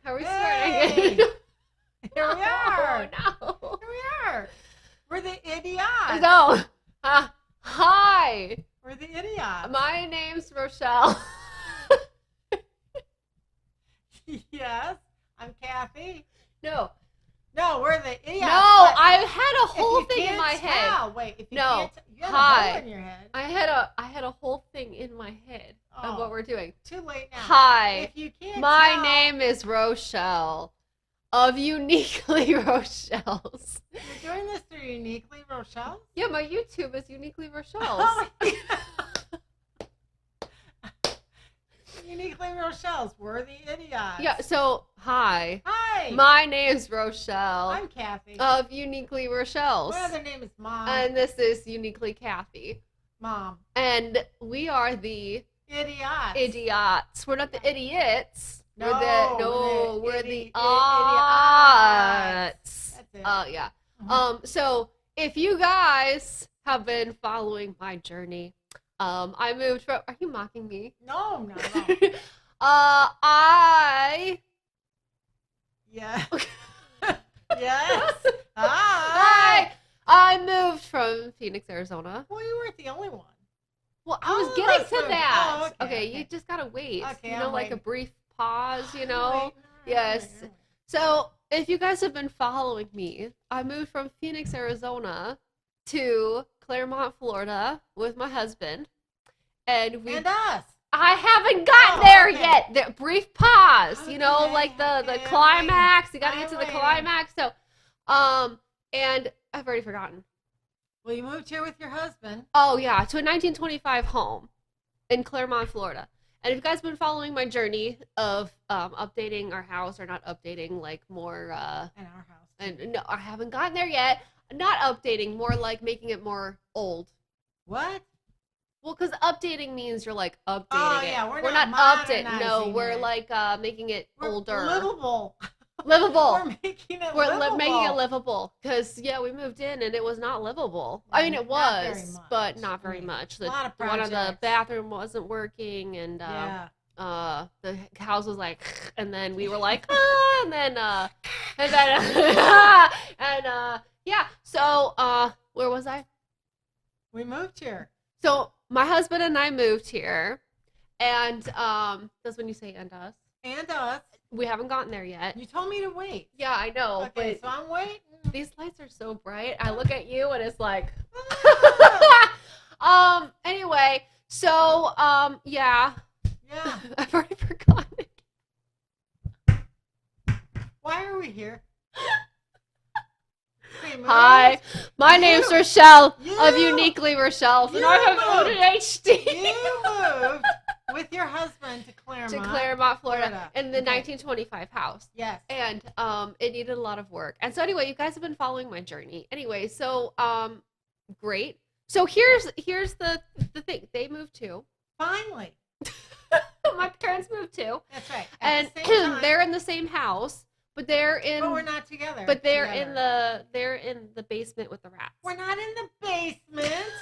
How are we Hey! starting? Here we are. No. Here we are. We're the idiots. No. Hi. We're the idiots. My name's Rochelle. Yes. I'm Kathy. No. No, we're the idiots. No, but I had a whole if you thing in my can't head. tell- Wait, if you No. can't you had a Hi. hole in your head. I had a whole thing in my head of Oh. what we're doing. Too late now. Hi. If you can't My tell, name is Rochelle of Uniquely Rochelle's. You're doing this through Uniquely Rochelle? Yeah, my YouTube is Uniquely Rochelle's. Oh, yeah. Uniquely Rochelle's. We're the idiots. Yeah, so hi. Hi. My name's Rochelle I'm Kathy. of Uniquely Rochelle's. My other name is Mom. And this is Uniquely Kathy. Mom. And we are the Idiots. idiots. We're not the idiots. No, we're the idiots. idiots. That's it. Yeah. Mhm. So if you guys have been following my journey, I moved from. Are you mocking me? No, no, no. Yeah. Yes. Hi. I moved from Phoenix, Arizona. Well, you weren't the only one. Well, I All was of getting us to moved. that. Oh, okay, You okay. just gotta wait. Okay, you know, I'm like a waiting. brief pause. You know. Wait, all right, Yes. all right. So if you guys have been following me, I moved from Phoenix, Arizona, to Claremont, Florida, with my husband, and we. And us. I haven't gotten Oh, there okay. yet. The brief pause, you know, Okay, like the okay, I'm climax. You got to waiting. get to I'm the waiting. climax. So, and I've already forgotten. Well, you moved here with your husband. Oh yeah, to a 1925 home in Claremont, Florida. And if you guys have been following my journey of updating our house, or not updating, like more, In our house. and no, I haven't gotten there yet. Not updating, more like making it more old. What? Well, because updating means you're like updating Oh, it. yeah, we're not not updating. No, modernizing we're it. like making it We're older, livable. livable. We're making it We're livable. making it livable. Because yeah, we moved in and it was not livable. I mean, it Not very was, much. but not very I mean, much. a lot of One of the projects. bathroom wasn't working, and Yeah. the house was like, and then we were like, and then yeah. So where was I? We moved here. So my husband and I moved here, and that's when you say "and us." And us. We haven't gotten there yet. You told me to wait. Yeah, I know, Okay, but so I'm waiting. these lights are so bright. I look at you and it's like, Ah! anyway, so yeah, Yeah. I've already forgotten. Why are we here? We moved. Hi, my You- name's Rochelle you- of Uniquely Rochelle's, and you I have moved. ADHD. You moved with your husband to Claremont. To Claremont, Florida, Florida. in the Okay. 1925 house. Yes. And it needed a lot of work. And so anyway, you guys have been following my journey. Anyway, so great. So here's the thing. They moved too. Finally. My parents moved too. That's right. And At the same time, they're in the same house, but they're in but we're not together. but they're together. in the basement with the rats. We're not in the basement.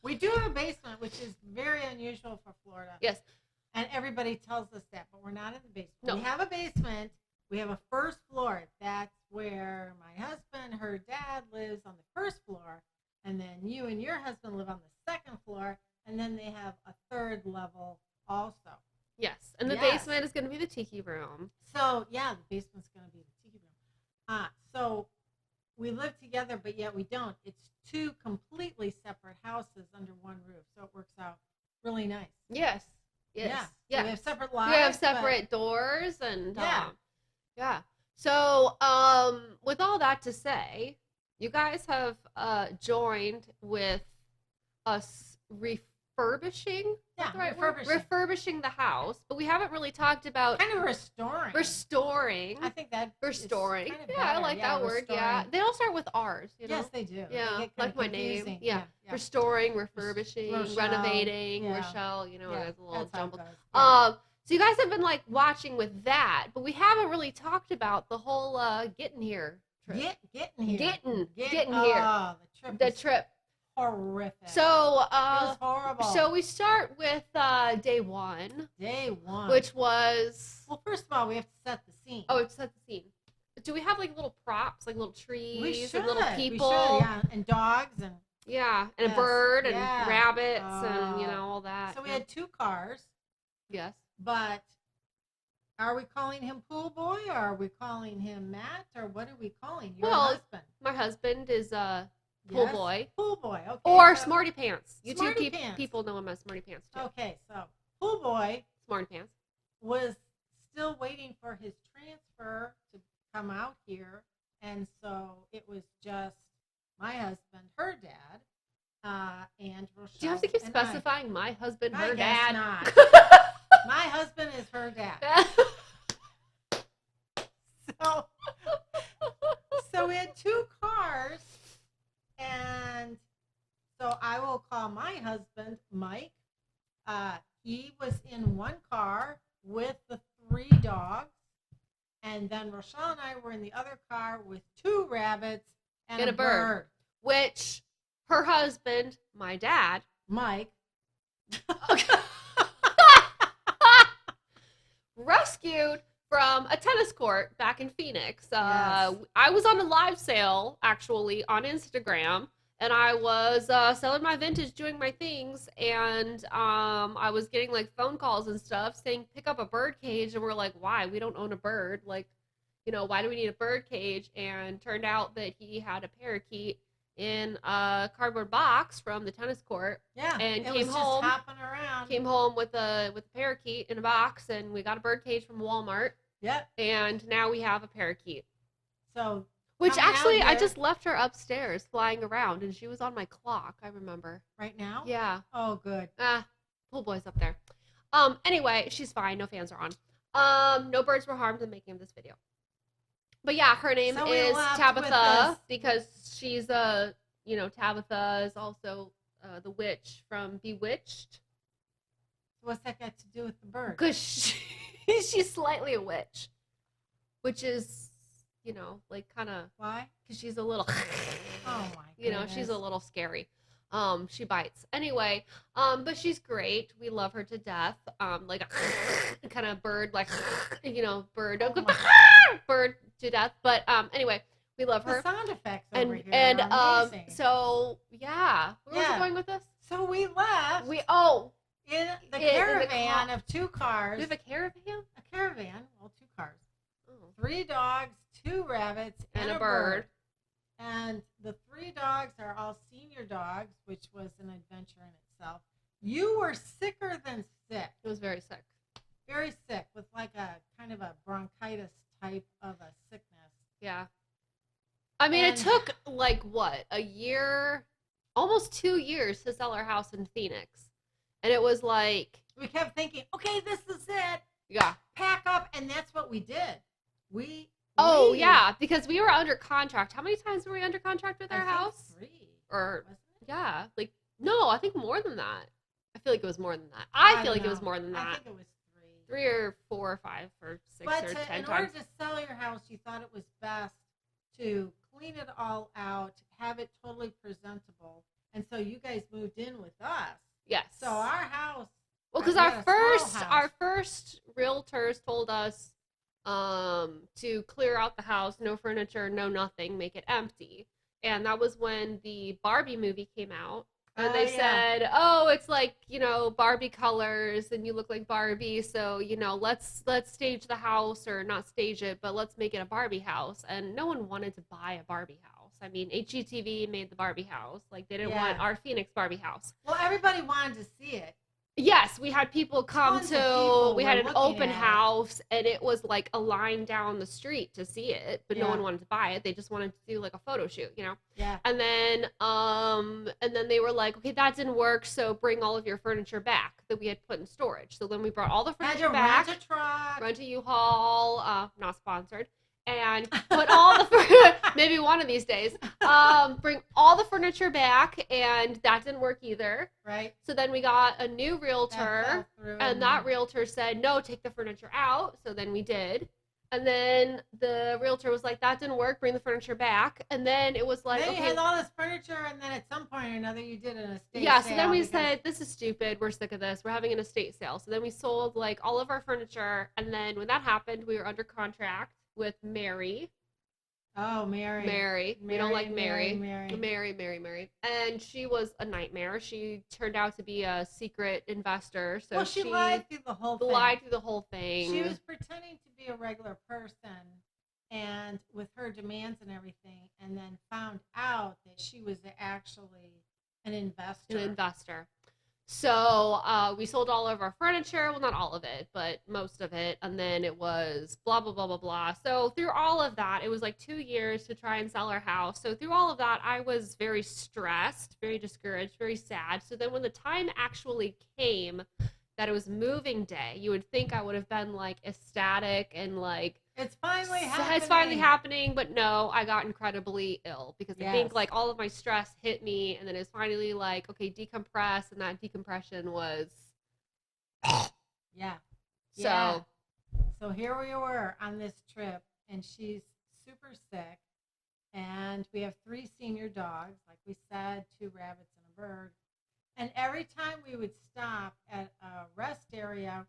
We do have a basement, which is very unusual for Florida. Yes. And everybody tells us that, but we're not in the basement. No. We have a basement. We have a first floor. That's where my husband, her dad, lives on the first floor. And then you and your husband live on the second floor. And then they have a third level also. Yes. And the Yes. basement is gonna be the tiki room. So, yeah, the basement's going to be the tiki room. So we live together, but yet we don't. It's two completely separate houses under one roof. So it works out really nice. Yes. Yes. Yeah. Yeah. So we have separate lives. We have but- separate doors and Yeah. yeah. So with all that to say, you guys have joined with us refurbishing. Yeah, the right word? refurbishing. Refurbishing the house, but we haven't really talked about Kind of restoring. restoring. I think that is Restoring. kind of Yeah, I better. like that word. Yeah, restoring. they all start with R's. You know? Yes, they do. They Yeah, get like kinda my name. confusing. Yeah. yeah. Restoring, refurbishing, Rochelle, renovating, yeah. Rochelle. You know, Yeah, it's a little that's how it jumbled. goes. Yeah. So you guys have been like watching with that, but we haven't really talked about the whole getting here trip. Getting here. Getting here. Oh, the trip. The was trip. horrific. So, it was horrible. So we start with day one. Day one. Which was... Well, first of all, we have to set the scene. Oh, we have to set the scene. Do we have, like, little props, like little trees We should. and little people? We should, yeah. And dogs and... Yeah, and yes. a bird and yeah. rabbits and, you know, all that. So we had 2 cars. Yes. But are we calling him Pool Boy, or are we calling him Matt, or what are we calling your husband? My husband is Pool Boy. Pool Boy, okay. Or Smarty Pants. Smarty Pants. People know him as Smarty Pants, too. Okay, so Pool Boy Smarty Pants was still waiting for his transfer to come out here, and so it was just my husbend, her dad, and Rochelle. Do you have to keep specifying my husband, her dad? Not. My husband is her dad. So we had 2 cars, and so I will call my husband, Mike. He was in 1 car with the 3 dogs, and then Rochelle and I were in the other car with 2 rabbits and a bird. Which her husband, my dad, Mike, rescued from a tennis court back in Phoenix. Yes. I was on a live sale, actually, on Instagram, and I was selling my vintage, doing my things, and I was getting, like, phone calls and stuff saying, pick up a bird cage, and we're like, why? We don't own a bird. Like, you know, why do we need a bird cage? And turned out that he had a parakeet in a cardboard box from the tennis court. Yeah, and came home. Just hopping around. Came home with a parakeet in a box, and we got a bird cage from Walmart. Yep. And now we have a parakeet. So, which actually I just left her upstairs flying around, and she was on my clock. I remember. Right now? Yeah. Oh, good. Pool Boy's up there. Anyway, she's fine. No fans are on. No birds were harmed in making this video. But yeah, her name is Tabitha because she's you know, Tabitha is also the witch from Bewitched. What's that got to do with the bird? Because she's slightly a witch, which is, you know, like kind of why? Because she's a little, oh my, you know, she's a little scary. She bites anyway. But she's great. We love her to death. Like a kind of bird, like you know, bird, bird to death. But anyway, we love her. The sound effects over here are amazing. So yeah, where was I going with this? So we left. In the caravan of 2 cars. We have a caravan? A caravan. Well, 2 cars. 3 dogs, 2 rabbits, and a bird. And the 3 dogs are all senior dogs, which was an adventure in itself. You were sicker than sick. It was very sick. Very sick, with like a kind of a bronchitis type of a sickness. Yeah. I mean, it took like what, a year, almost 2 years to sell our house in Phoenix. And it was like... We kept thinking, okay, this is it. Yeah. Pack up, and that's what we did. Yeah, because we were under contract. How many times were we under contract with our house? 3. Or, wasn't it? Yeah. Like, no, I think more than that. I feel like it was more than that. I feel like it was more than that. I think it was 3. 3 or 4 or 5 or 6 or 10 times. In order to sell your house, you thought it was best to clean it all out, have it totally presentable. And so you guys moved in with us. Yes. So our house. Well, because our first realtors told us to clear out the house, no furniture, no nothing, make it empty. And that was when the Barbie movie came out. And they said, oh, it's like, you know, Barbie colors and you look like Barbie. So, you know, let's stage the house, or not stage it, but let's make it a Barbie house. And no one wanted to buy a Barbie house. I mean, HGTV made the Barbie house. Like, they didn't want our Phoenix Barbie house. Well, everybody wanted to see it. Yes, we had people come we had an open house, and it was like a line down the street to see it, but no one wanted to buy it. They just wanted to do like a photo shoot, you know? Yeah. And then they were like, okay, that didn't work, so bring all of your furniture back that we had put in storage. So then we brought all the furniture back. Rent a truck. Rent a U-Haul, not sponsored. And put all the maybe one of these days, bring all the furniture back, and that didn't work either. Right. So then we got a new realtor, and that realtor said, no, take the furniture out. So then we did. And then the realtor was like, that didn't work, bring the furniture back. And then it was like, then okay. you had all this furniture, and then at some point or another, you did an estate yeah, sale. so then we said, this is stupid. We're sick of this. We're having an estate sale. So then we sold like all of our furniture. And then when that happened, we were under contract with Mary. Oh, Mary. We don't like Mary. Mary. And she was a nightmare. She turned out to be a secret investor. So well, she lied through the whole thing. Lied through the whole thing. She was pretending to be a regular person and with her demands and everything, and then found out that she was actually an investor. So we sold all of our furniture. Well, not all of it, but most of it. And then it was blah, blah, blah, blah, blah. So through all of that, it was like 2 years to try and sell our house. So through all of that, I was very stressed, very discouraged, very sad. So then when the time actually came that it was moving day, you would think I would have been like ecstatic and like, it's finally happening. It's finally happening, but no, I got incredibly ill because I think like all of my stress hit me, and then it's finally like, okay, decompress, and that decompression was So here we were on this trip, and she's super sick, and we have 3 senior dogs, like we said, 2 rabbits and a bird, and every time we would stop at a rest area,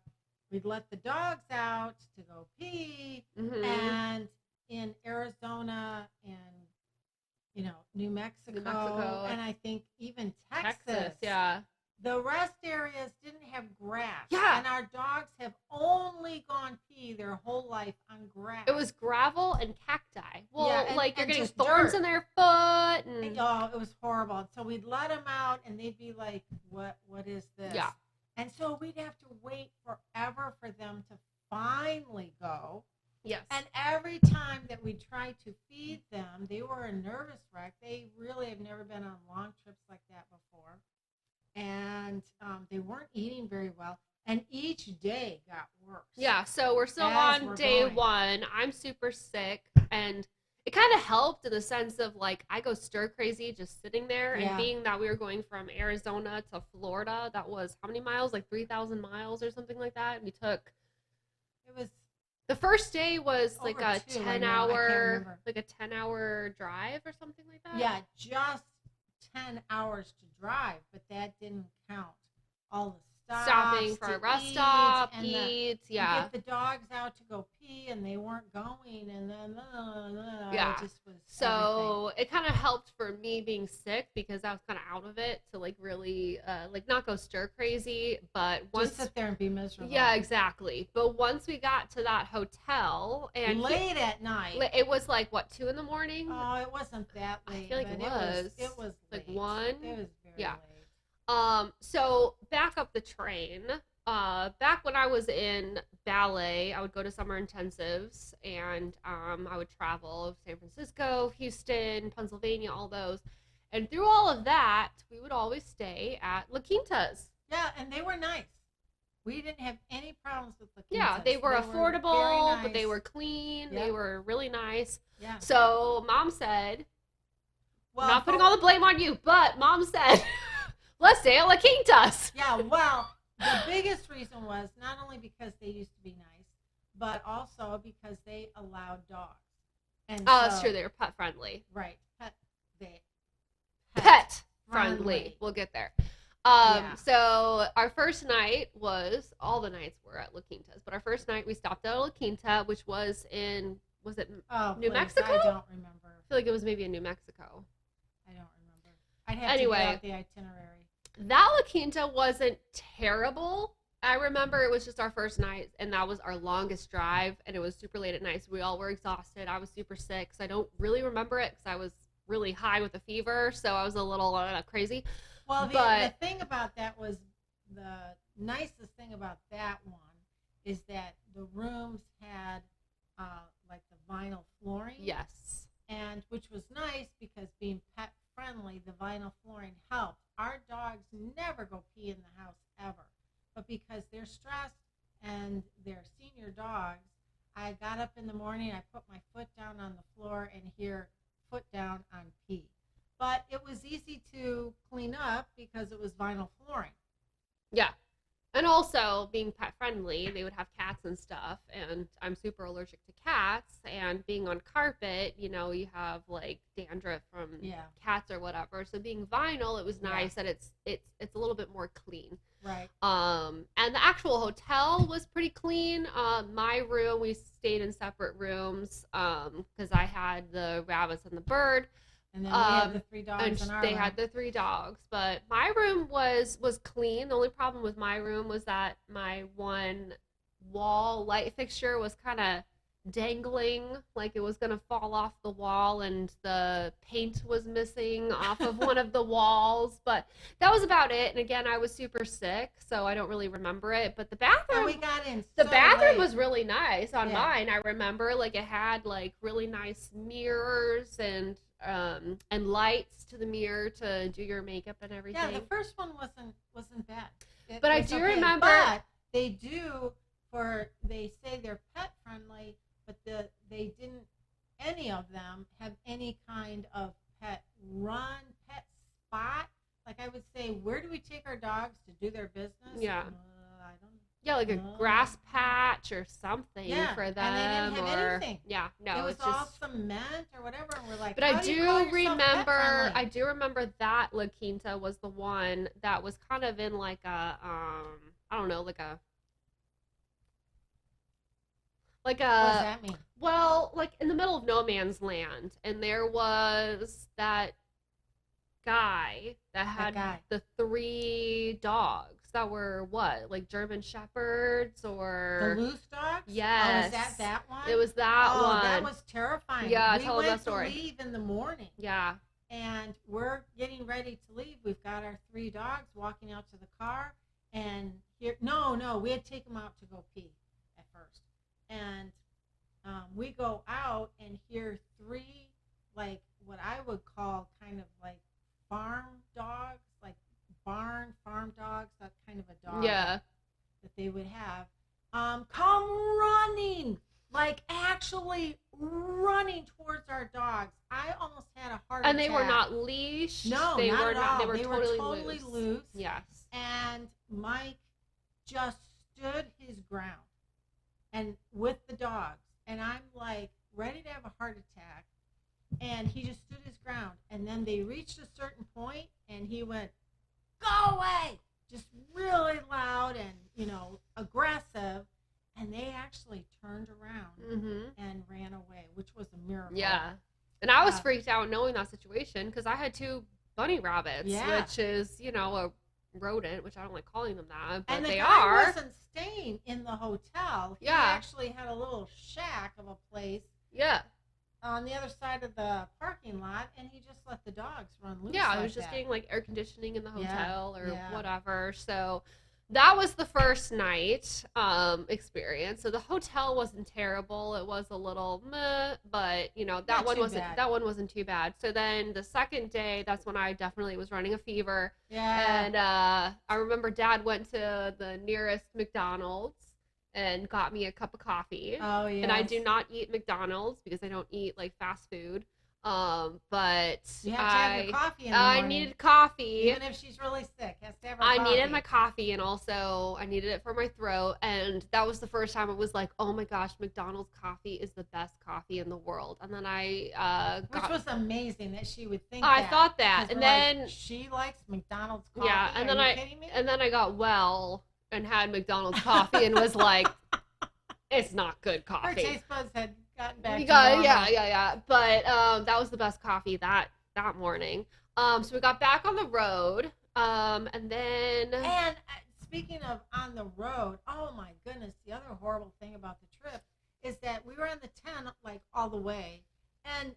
we'd let the dogs out to go pee, and in Arizona and, New Mexico, and I think even Texas, the rest areas didn't have grass. Yeah. And our dogs have only gone pee their whole life on grass. It was gravel and cacti. Well, you're getting thorns dirt in their foot. And... Oh, it was horrible. So we'd let them out, and they'd be like, what is this? Yeah. And so we'd have to wait forever for them to finally go. Yes. And every time that we tried to feed them, they were a nervous wreck. They really have never been on long trips like that before. And they weren't eating very well. And each day got worse. Yeah, so we're still on day 1. I'm super sick. And it kind of helped in the sense of like I go stir crazy just sitting there, and being that we were going from Arizona to Florida, that was how many miles? Like 3,000 miles or something like that. And the first day was like a 10-hour drive or something like that. Yeah, just 10 hours to drive, but that didn't count all the stopping for a rest stop, you get the dogs out to go pee, and they weren't going, and then it just was so everything. It kind of helped for me being sick because I was kind of out of it to like really like not go stir crazy, but once just sit there and be miserable. Yeah, exactly. But once we got to that hotel and late at night, it was like what, 2 a.m? Oh, it wasn't that late. I feel like it was like late. 1. It was very late. So back up the train. Back when I was in ballet, I would go to summer intensives, and I would travel San Francisco, Houston, Pennsylvania, all those. And through all of that, we would always stay at La Quinta's. Yeah, and they were nice. We didn't have any problems with La Quinta's. Yeah, they were affordable, but they were clean. Yep. They were really nice. Yeah. So Mom said, not putting all the blame on you, but Mom said, let's stay at La Quinta's. Yeah, well, the biggest reason was not only because they used to be nice, but also because they allowed dogs. And that's true. They were pet friendly. Right. Pet friendly. We'll get there. So our first night all the nights were at La Quinta's, but our first night we stopped at La Quinta, which was New Mexico? I don't remember. I feel like it was maybe in New Mexico. I don't remember. I'd have to get out the itinerary. That La Quinta wasn't terrible. I remember it was just our first night, and that was our longest drive, and it was super late at night, so we all were exhausted. I was super sick, so I don't really remember it because I was really high with a fever, so I was a little crazy. Well, the thing about that was, the nicest thing about that one is that the rooms had like the vinyl flooring. Yes. And which was nice because being pet friendly, the vinyl flooring helped. Our dogs never go pee in the house ever. But because they're stressed and they're senior dogs, I got up in the morning, I put my foot down on the floor and hear foot down on pee. But it was easy to clean up because it was vinyl flooring. Yeah. And also being pet friendly, they would have cats and stuff, and I'm super allergic to cats. And being on carpet, you have like dandruff from cats or whatever. So being vinyl, it was nice that it's a little bit more clean. Right. And the actual hotel was pretty clean. My room, we stayed in separate rooms because I had the rabbits and the bird. And then we had the 3 dogs in our they room. had the 3 dogs, but my room was clean. The only problem with my room was that my one wall light fixture was kind of dangling, like it was gonna fall off the wall, and the paint was missing off of one of the walls. But that was about it. And again, I was super sick, so I don't really remember it. But the bathroom, we got in. The bathroom was really nice on mine. I remember, like, it had like really nice mirrors and lights to the mirror to do your makeup and everything. Yeah, the first one wasn't bad. But I do remember, but they say they're pet friendly, but they didn't, any of them have any kind of pet spot. Like, I would say, where do we take our dogs to do their business? Yeah. I don't know. Yeah, like a grass patch or something for them. And they didn't have anything. Yeah, no, it was it's all just cement or whatever. And we're like, but I do remember that La Quinta was the one that was kind of in like a I don't know, like a what does that mean? Well, like in the middle of no man's land, and there was that guy that had the 3 dogs that were what, like German Shepherds or the loose dogs? Yes. Oh, was that one? It was that one. Oh, that was terrifying. Yeah, we tell went that story. To leave in the morning. Yeah. And we're getting ready to leave. We've got our 3 dogs walking out to the car, and here, no, we had to take them out to go pee at first, and we go out and hear 3, like what I would call kind of like farm dogs, like farm dogs, that kind of a dog that they would have, come running, like actually running towards our dogs. I almost had a heart attack. And they were not leashed. No, they not were at not. all. They were totally loose. Yes. And Mike just stood his ground, and with the dogs, and I'm like ready to have a heart attack. And he just stood his ground. And then they reached a certain point, and he went, "Go away!" Just really loud and, aggressive. And they actually turned around and ran away, which was a miracle. Yeah. And I was freaked out knowing that situation because I had 2 bunny rabbits, which is, a rodent, which I don't like calling them that, but and they guy are. wasn't staying in the hotel. He actually had a little shack of a place. Yeah. On the other side of the parking lot, and he just let the dogs run loose. Yeah, like it was just getting like air conditioning in the hotel or whatever. So that was the first night experience. So the hotel wasn't terrible. It was a little meh, but that one wasn't too bad. So then the second day, that's when I definitely was running a fever. Yeah. And I remember Dad went to the nearest McDonald's and got me a cup of coffee. Oh, yeah. And I do not eat McDonald's because I don't eat like fast food. But you have to have your coffee in the I morning. needed coffee. Even if she's really sick, has to have her coffee. I needed my coffee, and also I needed it for my throat. And that was the first time it was like, oh my gosh, McDonald's coffee is the best coffee in the world. And then which was amazing that she would think I that. thought that. And then like, she likes McDonald's coffee. Yeah, and then kidding me? And then I got well and had McDonald's coffee and was like, it's not good coffee. Her taste buds had gotten back to normal. normal. Yeah. But that was the best coffee that morning. So we got back on the road, and then. And speaking of on the road, oh my goodness, the other horrible thing about the trip is that we were on the 10 like all the way, and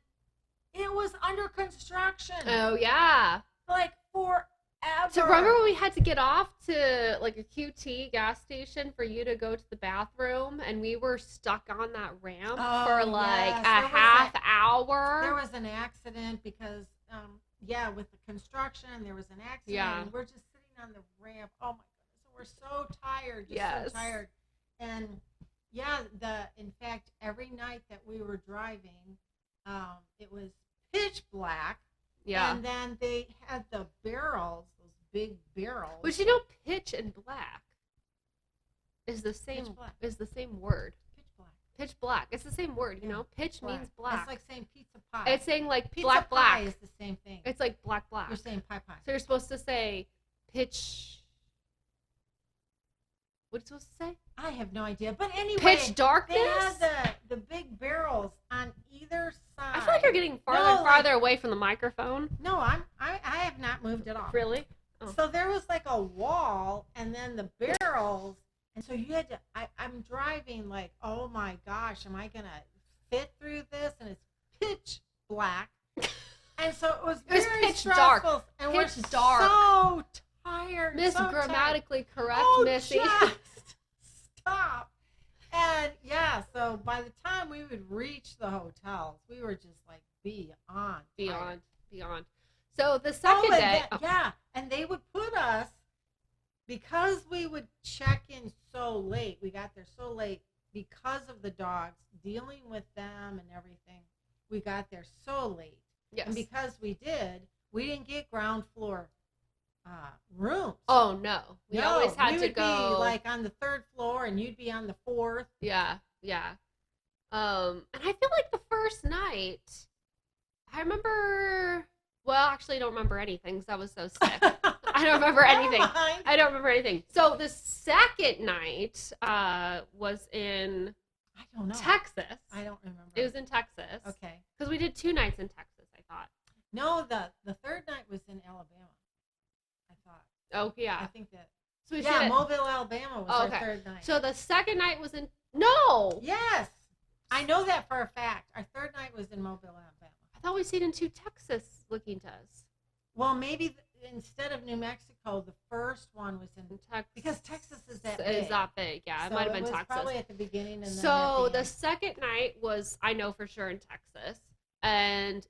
it was under construction. Oh yeah. Like forever. So remember when we had to get off to like a QT gas station for you to go to the bathroom, and we were stuck on that ramp for like a half hour? There was an accident because, with the construction, there was an accident. Yeah. And we're just sitting on the ramp. Oh my goodness, we're so tired, so tired. And in fact, every night that we were driving, it was pitch black. Yeah. And then they had the barrels, those big barrels. Which pitch and black. is the same Pitch black. is the same word. Pitch black. Pitch black. It's the same word, you Yeah. know? Pitch Black. means black. It's like saying pizza pie. It's saying like pizza black pie black. is the same thing. It's like black black. You're saying pie pie. So you're supposed to say pitch. What are you supposed to say? I have no idea. But anyway, Pitch darkness? They had the big barrels on either side. I feel like you're getting farther and farther away from the microphone. No, I have not moved at all. Really? Oh. So there was like a wall and then the barrels. And so you had to, I'm driving like, oh my gosh, am I going to fit through this? And it's pitch black. And so it was very pitch stressful. dark. And pitch we're dark. so tired. Miss so grammatically tired. correct, Missy. Just stop. And yeah, so by the time we would reach the hotels, we were just like beyond. So the second day. Yeah, and they would put us, because we would check in so late, we got there so late because of the dogs, dealing with them and everything, we got there so late. Yes. And because we didn't get ground floor rooms. Oh, no. We always had to go. We would be like on the 3rd floor and you'd be on the 4th. Yeah. And I feel like the first night, I remember, well, actually I don't remember anything because I was so sick. I don't remember anything. So the second night was in I don't know. Texas. I don't remember. It was in Texas. Okay. Because we did 2 nights in Texas, I thought. No, the 3rd night was in Alabama, I thought. Oh, yeah. I think that. So Mobile, Alabama was our 3rd night. So the second night was in, no! Yes! I know that for a fact. Our 3rd night was in Mobile, Alabama. I thought we stayed in 2 Texas looking to us. Well, maybe instead of New Mexico, the first one was in Texas. Because Texas is that big. It's that big, yeah. It So might have been was Texas. Probably at the beginning and then So at the the end. second night was, I know for sure, in Texas. And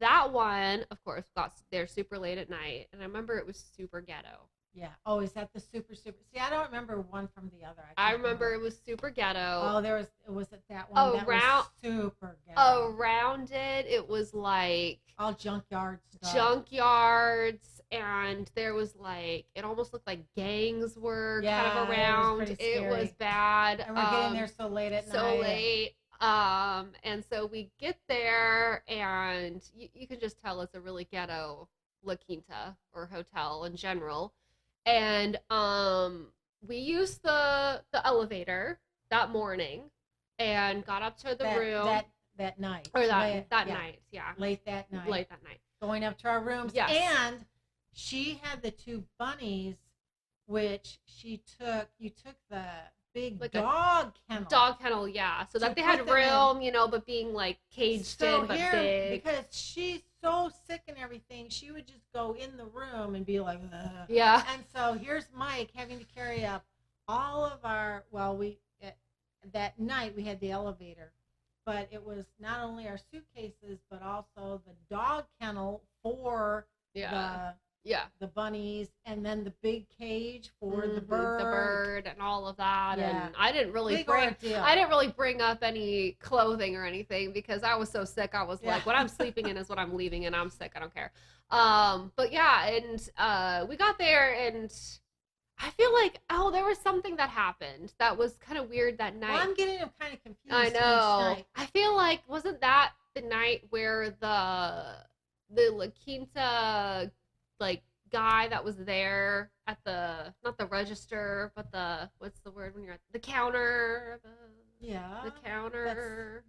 that one, of course, got there super late at night. And I remember it was super ghetto. Yeah. Oh, is that the super? See, I don't remember one from the other. I remember it was super ghetto. Oh, it was at that one. That was super ghetto. Around it was like all junkyard stuff. Junkyards, and there was like, it almost looked like gangs were kind of around. It was bad. And we're getting there so late at night. So late. And so we get there, and you can just tell it's a really ghetto La Quinta or hotel in general. And we used the elevator that morning and got up to the room that night. Or that night, yeah. Late that night. Going up to our rooms. Yes. And she had the 2 bunnies, which you took the big like dog kennel. Dog kennel, yeah. So that they had room, but being like caged in, but big. Because she's so sick and everything, she would just go in the room and be like, ugh. Yeah. And so here's Mike having to carry up all of our, that night we had the elevator, but it was not only our suitcases, but also the dog kennel for the bunnies, and then the big cage for the bird and all of that. Yeah. And I didn't really bring up any clothing or anything because I was so sick. I was like, what I'm sleeping in is what I'm leaving in. I'm sick. I don't care. But yeah, and we got there, and I feel like, there was something that happened that was kind of weird that night. Well, I'm getting kind of confused. I know. I feel like, wasn't that the night where the La Quinta guy that was there at not the register, but what's the word when you're at the counter? The counter.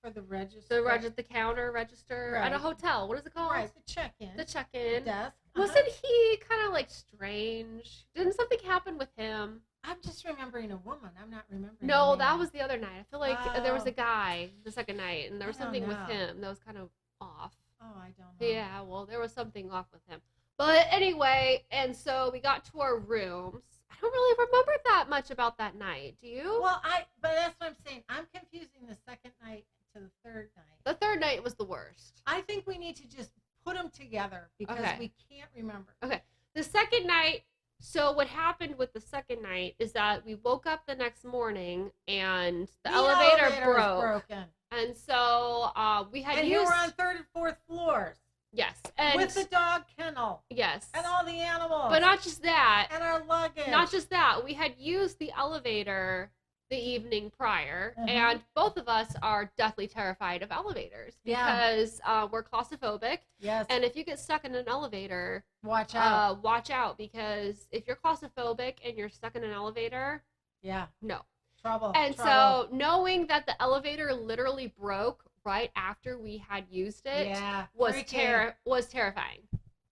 For the register. The counter register at a hotel. What is it called? Right, the check-in. The check-in. Desk. Wasn't he kind of strange? Didn't something happen with him? I'm just remembering a woman. I'm not remembering. No, that was the other night. I feel like there was a guy the second night, and there was something with know. him that was kind of off. Oh, I don't know. Yeah, well, there was something off with him. But anyway, and so we got to our rooms. I don't really remember that much about that night. Do you? Well, but that's what I'm saying. I'm confusing the second night to the 3rd night. The 3rd night was the worst. I think we need to just put them together because we can't remember. Okay. The second night, so what happened with the second night is that we woke up the next morning and the elevator broke. Broken. And so we had you were on 3rd and 4th floors. Yes. And with the dog kennel. Yes. And all the animals. But not just that. And our luggage. not just that, we had used the elevator the evening prior, and both of us are deathly terrified of elevators because we're claustrophobic. Yes. And if you get stuck in an elevator, watch out. Watch out, because if you're claustrophobic and you're stuck in an elevator, no. Trouble. And so knowing that the elevator literally broke right after we had used it was terrifying.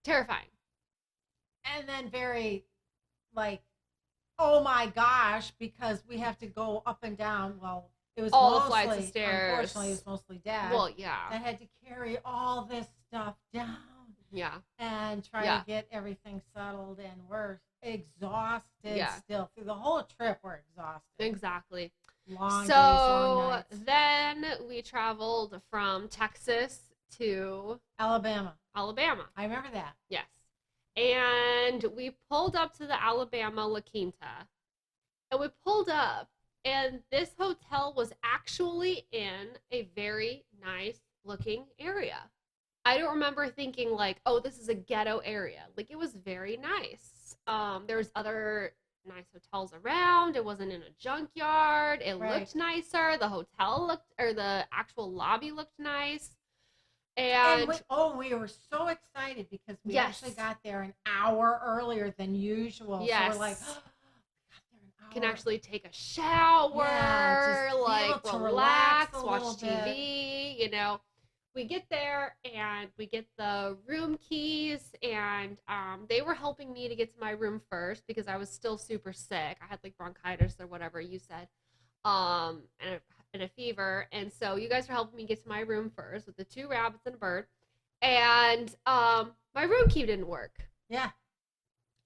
Terrifying. And then very, like, oh my gosh, because we have to go up and down. Well, it was all mostly, the flights of stairs. Unfortunately, it was mostly Dad. Well, yeah. That had to carry all this stuff down. Yeah. And try to get everything settled, and we're exhausted still. Through the whole trip, we're exhausted. Exactly. Long days, long nights. Then we traveled from Texas to Alabama. I remember that. Yes. And we pulled up to the Alabama La Quinta. And we pulled up, and this hotel was actually in a very nice looking area. I don't remember thinking like, oh, this is a ghetto area. Like, it was very nice. There was other nice hotels around. It wasn't in a junkyard. It looked nicer. The hotel looked, or the actual lobby looked nice. And we were so excited because we actually got there an hour earlier than usual. Yes. So we're like, can actually take a shower, like relax, watch TV, you know. We get there and we get the room keys, and they were helping me to get to my room first because I was still super sick. I had like bronchitis or whatever you said, and a fever. And so you guys were helping me get to my room first with the 2 rabbits and a bird. And my room key didn't work. Yeah.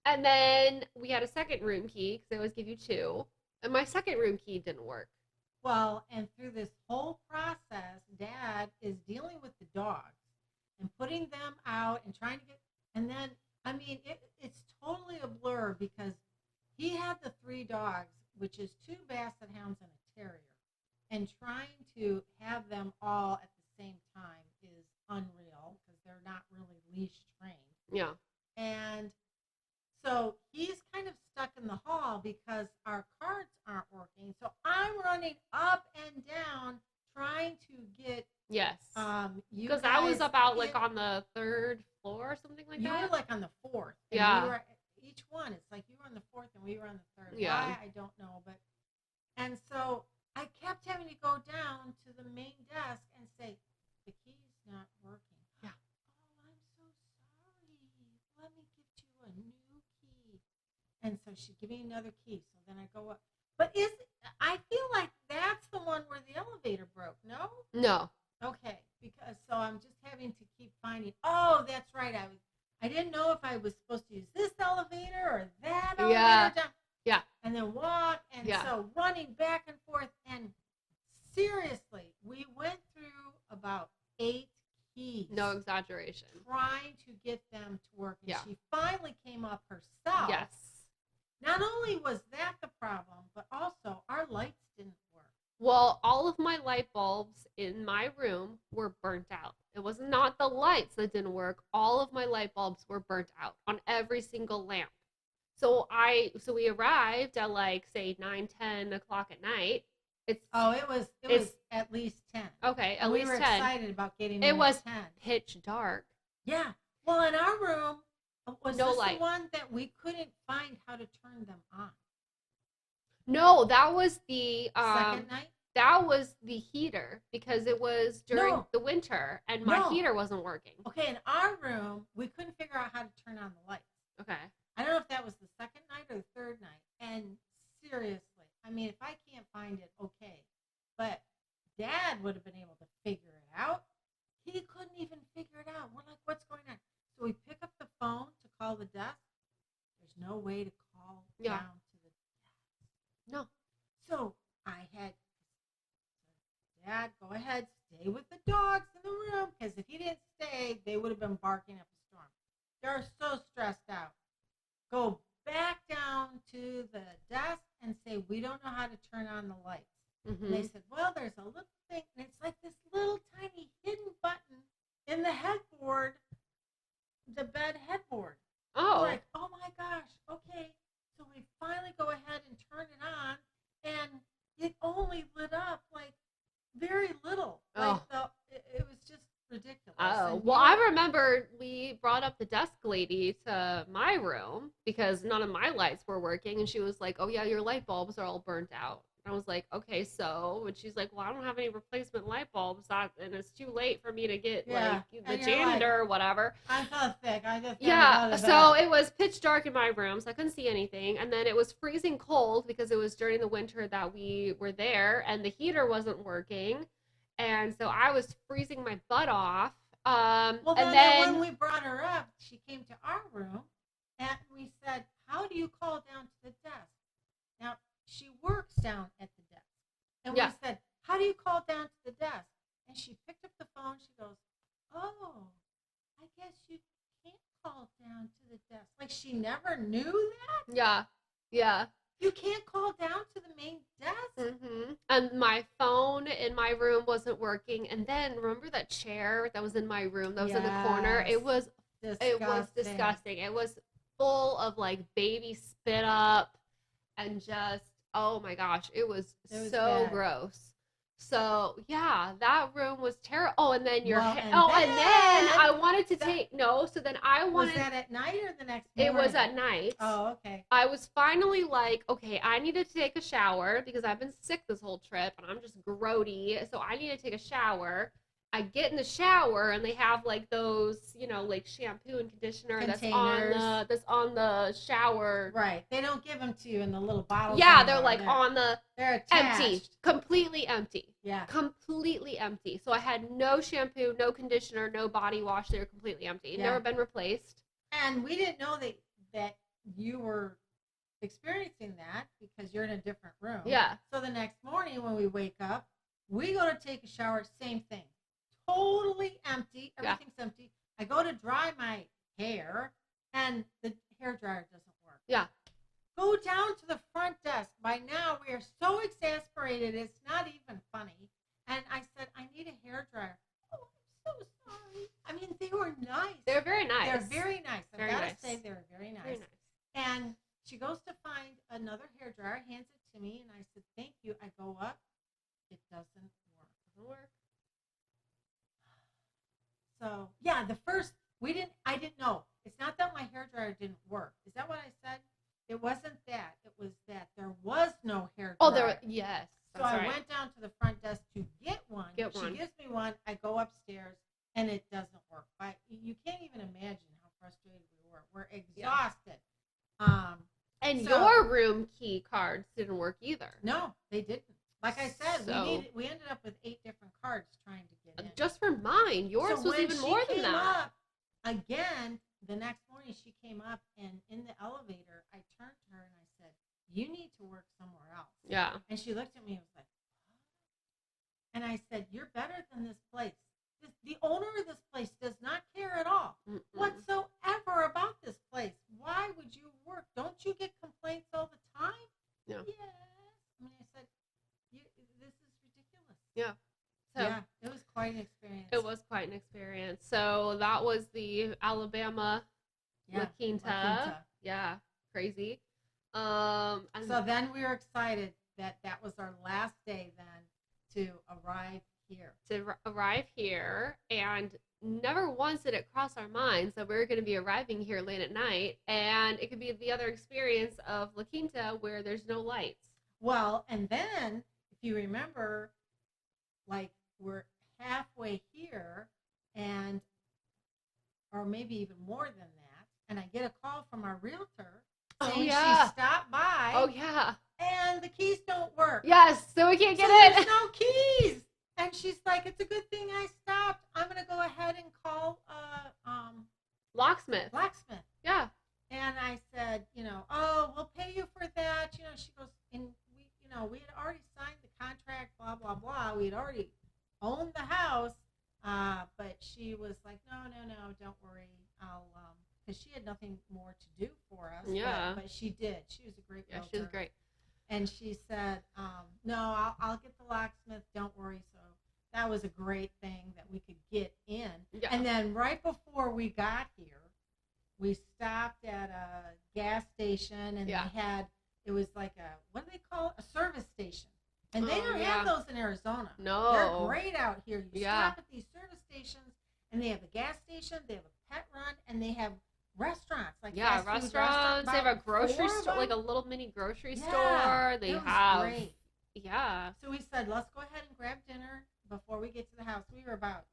And then we had a second room key because they always give you 2. And my second room key didn't work. Well, and through this whole process, Dad is dealing with the dogs and putting them out and trying to get, and then, I mean, it's totally a blur because he had the 3 dogs, which is 2 basset hounds and a terrier, and trying to have them all at the same time is unreal because they're not really leash trained. Yeah. And so he's kind of stuck in the hall because our cards aren't working. So I'm running up and down trying to get because I was about like on the 3rd floor or something like that. You were like on the 4th. Yeah. We were, each one, it's like you were on the 4th and we were on the 3rd. Yeah. Why, I don't know, but and so I kept having to go down to the main desk and say, the key's not working. Yeah. Oh, I'm so sorry. Let me get you a new key. And so she gave me another key. So then I go up. But I feel like that's the one where the elevator broke, no? No. Okay. Because so I'm just having to keep finding. Oh, that's right. I didn't know if I was supposed to use this elevator or that elevator. Yeah. And then walk. And so running back and forth. And seriously, we went through about 8 keys. No exaggeration. Trying to get them to work. And yeah. She finally came up herself. Yes. Not only was that the problem, but also our lights didn't work. Well, all of my light bulbs in my room were burnt out. It was not the lights that didn't work. All of my light bulbs were burnt out on every single lamp. So we arrived at like, say, 9, 10 o'clock at night. It was at least 10. Okay, at least 10. We were excited about getting it was at 10. Pitch dark. Yeah. Well, in our room, was no this light. The one that we couldn't find how to turn them on? No, that was the second night? That was the heater because it was during the winter and my heater wasn't working. Okay, in our room, we couldn't figure out how to turn on the lights. Okay. I don't know if that was the second night or the 3rd night. And seriously, I mean, if I can't find it, okay. But Dad would have been able to figure it out. He couldn't even figure it out. We're like, what's going on? So we pick up the phone to call the desk. There's no way to call down to the desk. No. So I had Dad, go ahead, stay with the dogs in the room, because if he didn't stay, they would have been barking up a storm. They're so stressed out. Go back down to the desk and say, we don't know how to turn on the lights. Mm-hmm. And they said, well, there's a little thing, and it's like this little tiny hidden button in the headboard, the bed headboard. Oh. We're like, oh my gosh, okay. So we finally Well, I remember we brought up the desk lady to my room because none of my lights were working, and she was like, "Oh yeah, your light bulbs are all burnt out." And I was like, "Okay, so," and she's like, "Well, I don't have any replacement light bulbs, and it's too late for me to get like the janitor or whatever." I'm so sick. I just so it was pitch dark in my room, so I couldn't see anything, and then it was freezing cold because it was during the winter that we were there, and the heater wasn't working, and so I was freezing my butt off. Well, and then when we brought her up, she came to our room, and we said, "How do you call down to the desk?" Now, she works down at the desk. And we said, "How do you call down to the desk?" And she picked up the phone. She goes, "Oh, I guess you can't call down to the desk." Like she never knew that? Yeah. You can't call down to the main desk? Mm-hmm. And my phone in my room wasn't working. And then remember that chair that was in my room that was in the corner? It was disgusting. It was full of like baby spit up and just, oh my gosh, it was so bad. Gross. So yeah, that room was terrible. Oh, and then and then I wanted to So then I wanted. Was that at night or the next morning? It was at night. Oh, okay. I was finally like, okay, I need to take a shower because I've been sick this whole trip and I'm just grody. So I need to take a shower. I get in the shower and they have like those, like shampoo and conditioner that's on the shower. Right. They don't give them to you in the little bottles. Yeah, they're like they're empty, completely empty. Yeah. Completely empty. So I had no shampoo, no conditioner, no body wash. They were completely empty. Never been replaced. And we didn't know that you were experiencing that because you're in a different room. Yeah. So the next morning when we wake up, we go to take a shower, same thing. Totally empty. Everything's empty. I go to dry my hair, and the hair dryer doesn't work. Yeah. Go down to the front desk. By now, we are so exasperated. It's not even funny. And I said, "I need a hair dryer." "Oh, I'm so sorry." I mean, they were nice. They're very nice. They're very nice. I've got to say, they're very nice. Very nice. And she goes to find another hair dryer, hands it to me, and I said, "Thank you." I go up. It doesn't work. Doesn't work. So I didn't know. It's not that my hair dryer didn't work. Is that what I said? It wasn't that. It was that there was no hair dryer. Yes. So I went down to the front desk to get one. She gives me one. I go upstairs, and it doesn't work. You can't even imagine how frustrated we were. We're exhausted. And your room key cards didn't work either. No, they didn't. Like I said, we ended up with 8 different cards trying to get in. Just for mine. Yours was even more than that. Again, the next morning she came up, and in the elevator, I turned to her and I said, "You need to work somewhere else." Yeah. And she looked at me and was like, "What?" And I said, "You're better than this place. The owner of this place does not care at all whatsoever about this place. Why would you work? Don't you get complaints all the time?" No. Yes. I mean, I said, "This is ridiculous." Yeah. So, yeah, it was quite an experience. It was quite an experience. So that was the Alabama La Quinta. Yeah, crazy. So then we were excited that was our last day then to arrive here. And never once did it cross our minds that we were going to be arriving here late at night, and it could be the other experience of La Quinta where there's no lights. Well, and then, if you remember, like, we're halfway here, or maybe even more than that, and I get a call from our realtor saying she stopped by. Oh, yeah. And the keys don't work. Yes, so we can't get in. There's no keys. And she's like, "It's a good thing I stopped. I'm going to go ahead and call Locksmith. Yeah. And I said, "Oh, we'll pay you for that." She goes, "And we had already signed the contract, blah, blah, blah. We had already owned the house." But she was like, no, don't worry. I'll, because she had nothing more to do for us. Yeah. But she did. She was a great realtor. Yeah, she was great. And she said, "No, I'll get the locksmith. Don't worry." So that was a great thing that we could get in. Yeah. And then right before we got here, we stopped at a gas station, and they had, it was like what do they call it? A service station. And they don't have those in Arizona. No. They're great out here. You stop at these service stations, and they have a gas station, they have a pet run, and they have restaurants. Like Yeah, fast food restaurants. They have a grocery 4 of store, them. like a little mini grocery Yeah, store. They it was have, great. yeah. So we said, let's go ahead and grab dinner before we get to the house. We were about,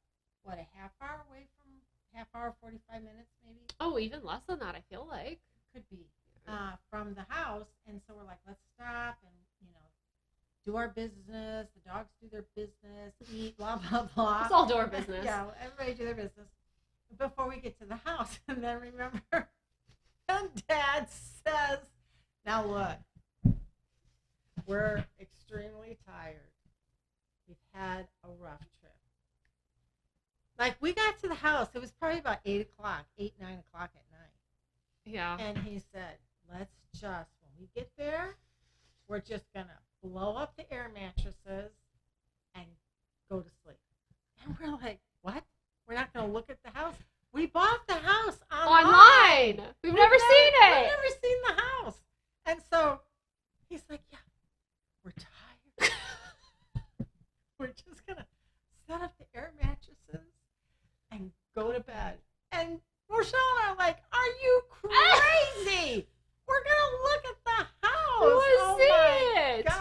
what, a half hour away from, half hour, 45 minutes maybe? Oh, even less than that, I feel like. Could be. From the house. And so we're like, let's stop and, do our business. The dogs do their business, eat, blah, blah, blah. It's all do our business. Yeah, everybody do their business before we get to the house. And then remember, and Dad says, now look, we're extremely tired. We've had a rough trip. Like, we got to the house. It was probably about 8 o'clock, 8, 9 o'clock at night. Yeah. And he said, let's just, when we get there, we're just going to blow up the air mattresses and go to sleep. And we're like, what? We're not going to look at the house? We bought the house online. We've never seen it. We've never seen the house. And so he's like, yeah, we're tired. We're just going to set up the air mattresses and go to bed. And Rochelle and I are like, are you crazy? We're going to look at the house. Oh my gosh.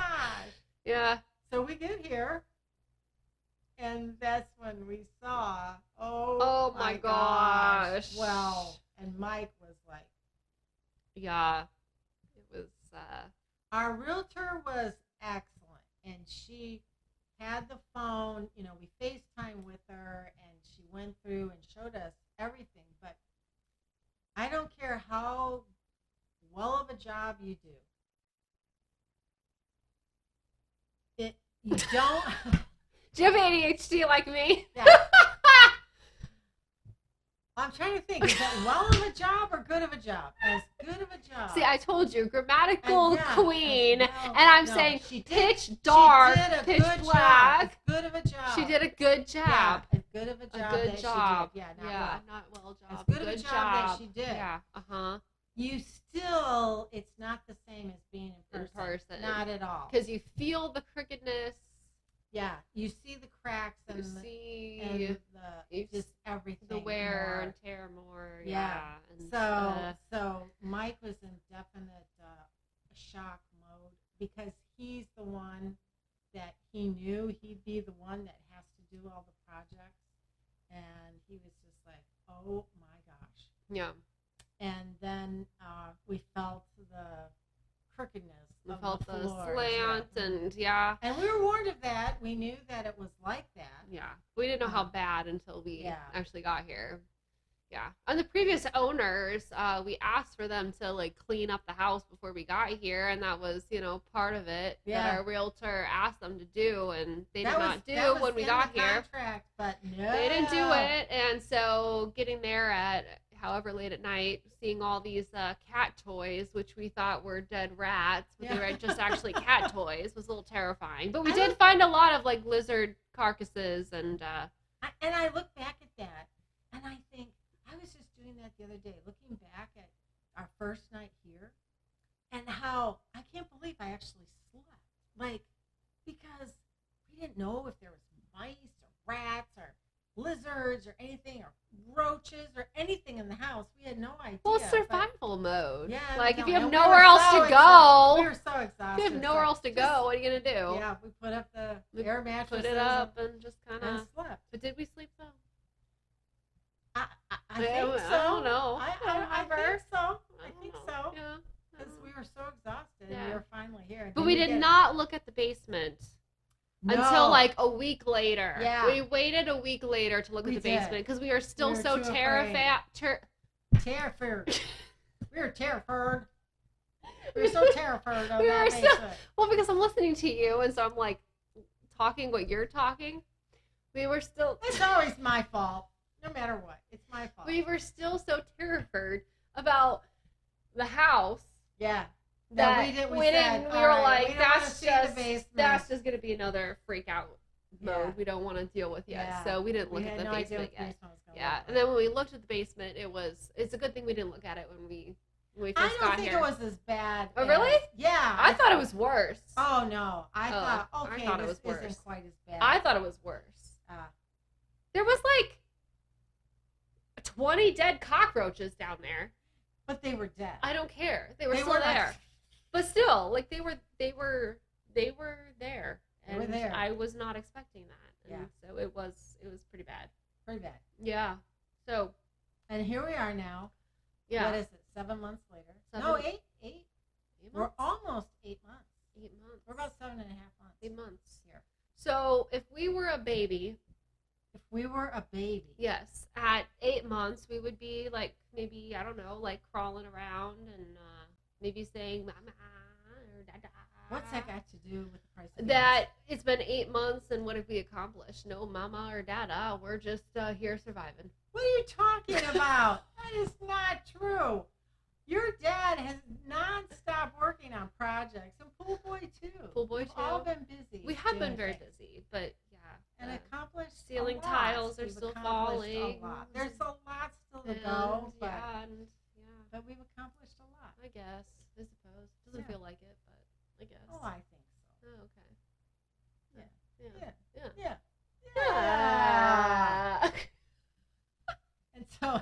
Yeah. So we get here, and that's when we saw, oh my gosh. Well, and Mike was like, yeah, it was, our realtor was excellent, and she had the phone, we FaceTime with her, and she went through and showed us everything, but I don't care how well of a job you do. You don't. Do you have ADHD like me? Yeah. I'm trying to think. Is that well of a job or good of a job? As good of a job. See, I told you, grammatical queen, well, and I'm saying pitch dark, pitch black. As good of a job. She did a good job. Yeah, as good of a job. A good job. She did. Yeah, not well job. As good of a job that she did. Yeah. You still, it's not the same as being in person. Not at all. Because you feel the crookedness. Yeah, you see the cracks and just everything. The wear and tear more. Yeah. And so Mike was in definite shock mode because he's the one that he knew he'd be the one that has to do all the projects, and he was just like, oh my gosh. Yeah. And then we felt the crookedness. We felt the slant and And we were warned of that. We knew that it was like that. Yeah. We didn't know how bad until we actually got here. Yeah. And the previous owners, we asked for them to clean up the house before we got here, and that was, part of it that our realtor asked them to do, and they did not do when we got here. But no. They didn't do it, and so getting there at however late at night, seeing all these cat toys, which we thought were dead rats, but they were just actually cat toys, was a little terrifying. But we did find a lot of lizard carcasses and. And I look back at that, and I think I was just doing that the other day, looking back at our first night here, and how I can't believe I actually slept, because we didn't know if there was mice or rats or lizards or anything or roaches or anything in the house. We had no idea. Well, survival mode. Yeah. If you have nowhere else to go. We were so exhausted. If you have nowhere else to go, what are you going to do? Yeah, we put up the air mattress. Put it up and just kind of. And slept. But did we sleep though? I think so. I don't know. I think so. I think so. Yeah. Because we were so exhausted and we were finally here. But we did not look at the basement. No. Until a week later. Yeah. We waited a week later to look at the basement because we were still so terrified. Terrified. We were terrified. We were so terrified of that basement. Well, because I'm listening to you, and so I'm talking what you're talking. We were still. It's always my fault. No matter what, it's my fault. We were still so terrified about the house. Yeah. That we didn't. We were like, that's just gonna be another freak out mode. Yeah. We don't want to deal with yet. Yeah. So we didn't look at the basement yet. Yeah. And then when we looked at the basement, it's a good thing we didn't look at it when we first got here. I don't think it was as bad. Oh, really? Yeah. I thought it was worse. Oh no. I thought it was worse. Isn't quite as bad. I thought it was worse. There was 20 dead cockroaches down there. But they were dead. I don't care. They were still there. But still, like they were there. They were there. I was not expecting that. And Yeah. so it was pretty bad. Pretty bad. Yeah. So. And here we are now. Yeah. What is it? 7 months later. No, 8. 8. We're almost 8 months. 8 months. We're about 7.5 months. 8 months. Here. So if we were a baby. Yes. At 8 months, we would be like maybe, I don't know, like crawling around and maybe saying mama or dada. What's that got to do with the price of that gas? It's been 8 months, and what have we accomplished? No mama or dada. We're just here surviving. What are you talking about? That is not true. Your dad has nonstop working on projects, and Pool Boy too. We've all been busy. We have been very busy, but yeah. And accomplished ceiling a lot. tiles are still falling. A lot. There's a lot still to go, but but we've accomplished a lot. I guess. I suppose. Doesn't feel like it, but I guess. Oh, I think so. Oh, okay. Yeah. And so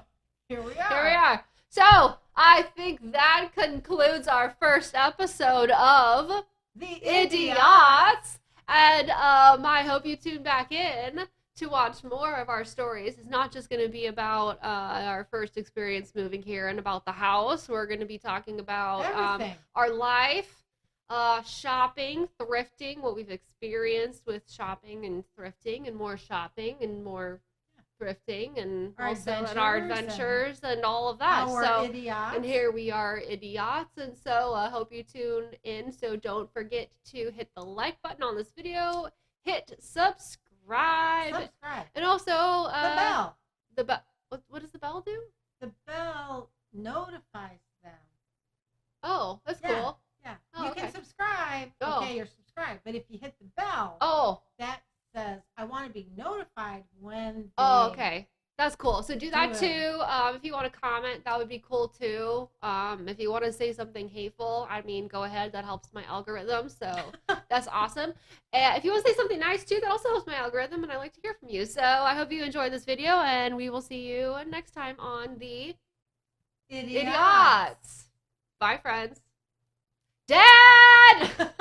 here we are. So I think that concludes our first episode of The Idiots. And I hope you tune back in to watch more of our stories. It's not just going to be about our first experience moving here and about the house. We're going to be talking about our life, shopping, thrifting, what we've experienced with shopping and thrifting, and more shopping and more thrifting, and our adventures and all of that. Idiots. And here we are, idiots. And so I hope you tune in. So don't forget to hit the like button on this video, hit subscribe. And also the bell. The bell. What does the bell do? The bell notifies them. Oh, that's cool. Yeah. Oh, you can subscribe. Oh. Okay, you're subscribed. But if you hit the bell, that says I want to be notified when okay. That's cool. So do that too. If you want to comment, that would be cool too. If you want to say something hateful, I mean, go ahead. That helps my algorithm. So that's awesome. If you want to say something nice too, that also helps my algorithm, and I like to hear from you. So I hope you enjoyed this video, and we will see you next time on the Idiots. Bye, friends. Dad!